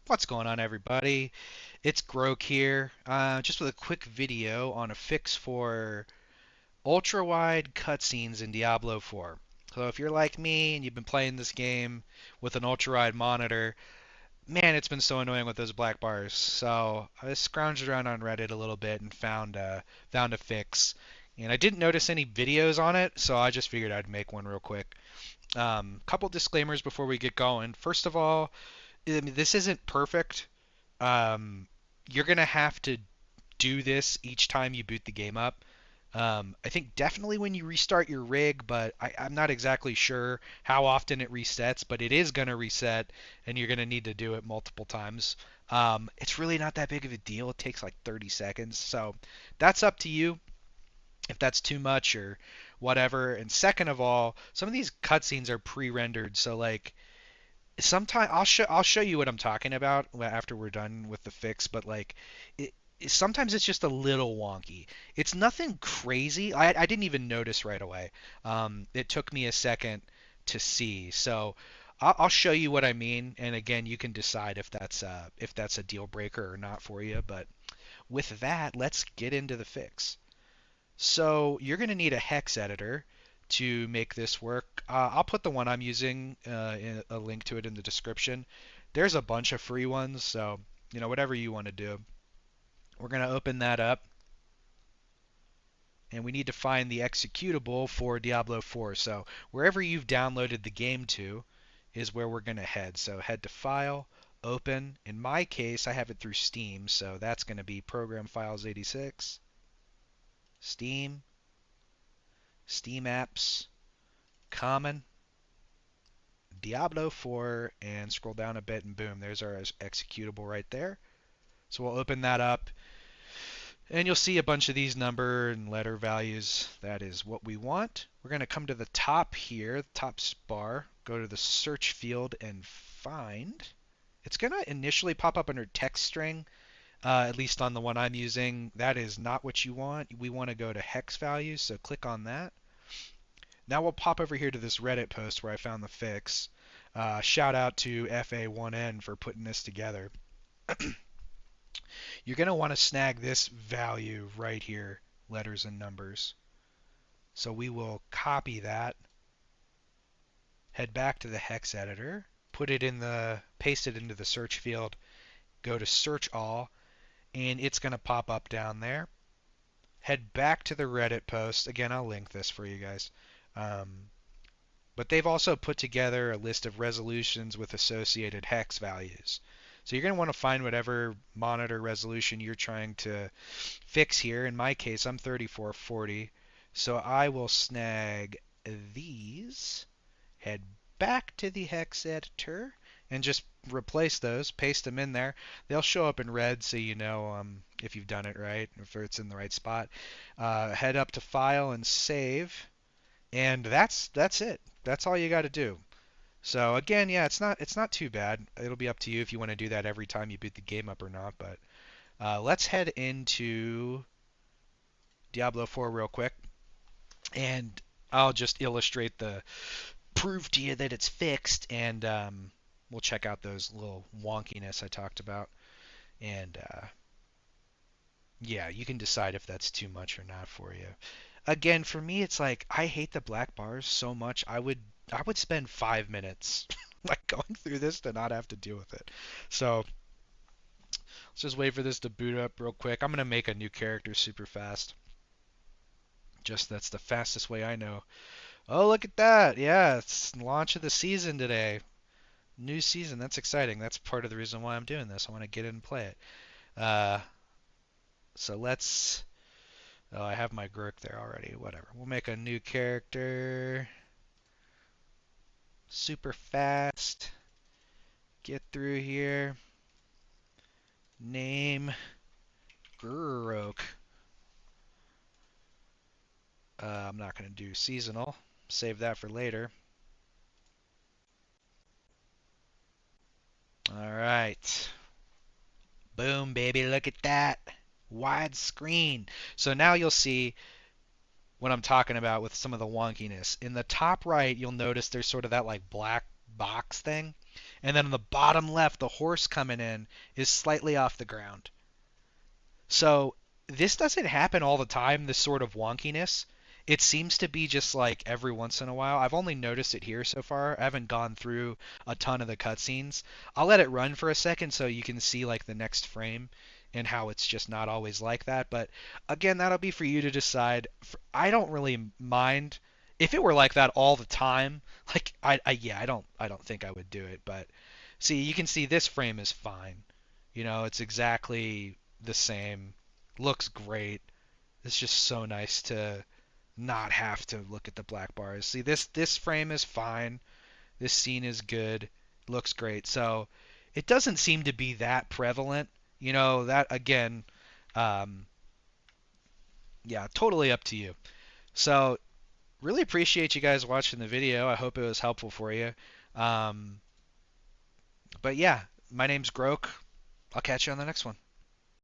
What's going on, everybody? It's Grok here, just with a quick video on a fix for ultra-wide cutscenes in Diablo 4. So if you're like me and you've been playing this game with an ultra-wide monitor, man, it's been so annoying with those black bars. So I scrounged around on Reddit a little bit and found a fix. And I didn't notice any videos on it, so I just figured I'd make one real quick. Couple disclaimers before we get going. First of all, I mean, this isn't perfect. um, you're gonna have to do this each time you boot the game up. I think definitely when you restart your rig, but I'm not exactly sure how often it resets, but it is gonna reset, and you're gonna need to do it multiple times. It's really not that big of a deal. It takes like 30 seconds, so that's up to you if that's too much or whatever. And second of all, some of these cutscenes are pre-rendered, so like sometimes I'll show you what I'm talking about after we're done with the fix, but like sometimes it's just a little wonky. It's nothing crazy. I didn't even notice right away. It took me a second to see. So I'll show you what I mean, and again, you can decide if that's a deal breaker or not for you. But with that, let's get into the fix. So you're going to need a hex editor to make this work. I'll put the one I'm using in a link to it in the description. There's a bunch of free ones, so whatever you want to do. We're going to open that up, and we need to find the executable for Diablo 4. So wherever you've downloaded the game to is where we're going to head. So head to File, Open. In my case, I have it through Steam, so that's going to be Program Files 86, Steam, Steam Apps, Common, Diablo 4, and scroll down a bit, and boom, there's our executable right there. So we'll open that up, and you'll see a bunch of these number and letter values. That is what we want. We're going to come to the top here, the top bar, go to the search field and find. It's going to initially pop up under text string, at least on the one I'm using. That is not what you want. We want to go to hex values, so click on that. Now we'll pop over here to this Reddit post where I found the fix. Shout out to FA1N for putting this together. You're going to want to snag this value right here, letters and numbers. So we will copy that, head back to the hex editor, paste it into the search field, go to search all, and it's going to pop up down there. Head back to the Reddit post. Again, I'll link this for you guys. But they've also put together a list of resolutions with associated hex values. So you're going to want to find whatever monitor resolution you're trying to fix here. In my case, I'm 3440. So I will snag these, head back to the hex editor, and just replace those, paste them in there. They'll show up in red so you know if you've done it right, if it's in the right spot. Head up to File and Save. And that's it. That's all you got to do. So again, yeah, it's not too bad. It'll be up to you if you want to do that every time you boot the game up or not. But let's head into Diablo 4 real quick, and I'll just illustrate the prove to you that it's fixed, and we'll check out those little wonkiness I talked about. And yeah, you can decide if that's too much or not for you. Again, for me, it's like I hate the black bars so much. I would spend 5 minutes like going through this to not have to deal with it. So let's just wait for this to boot up real quick. I'm gonna make a new character super fast. Just that's the fastest way I know. Oh, look at that! Yeah, it's launch of the season today. New season. That's exciting. That's part of the reason why I'm doing this. I want to get in and play it. Uh, so let's. Oh, I have my Gurk there already. Whatever. We'll make a new character. Super fast. Get through here. Name Gurok. I'm not going to do seasonal. Save that for later. All right. Boom, baby. Look at that. Widescreen. So now you'll see what I'm talking about with some of the wonkiness. In the top right, you'll notice there's sort of that like black box thing. And then on the bottom left, the horse coming in is slightly off the ground. So this doesn't happen all the time, this sort of wonkiness. It seems to be just like every once in a while. I've only noticed it here so far. I haven't gone through a ton of the cutscenes. I'll let it run for a second so you can see like the next frame and how it's just not always like that. But again, that'll be for you to decide. I don't really mind if it were like that all the time. Like I don't think I would do it. But see, you can see this frame is fine. It's exactly the same. Looks great. It's just so nice to not have to look at the black bars. See, this frame is fine. This scene is good. Looks great. So it doesn't seem to be that prevalent. That again, um, yeah, totally up to you. So really appreciate you guys watching the video. I hope it was helpful for you. Um, but yeah, my name's Groke. I'll catch you on the next one.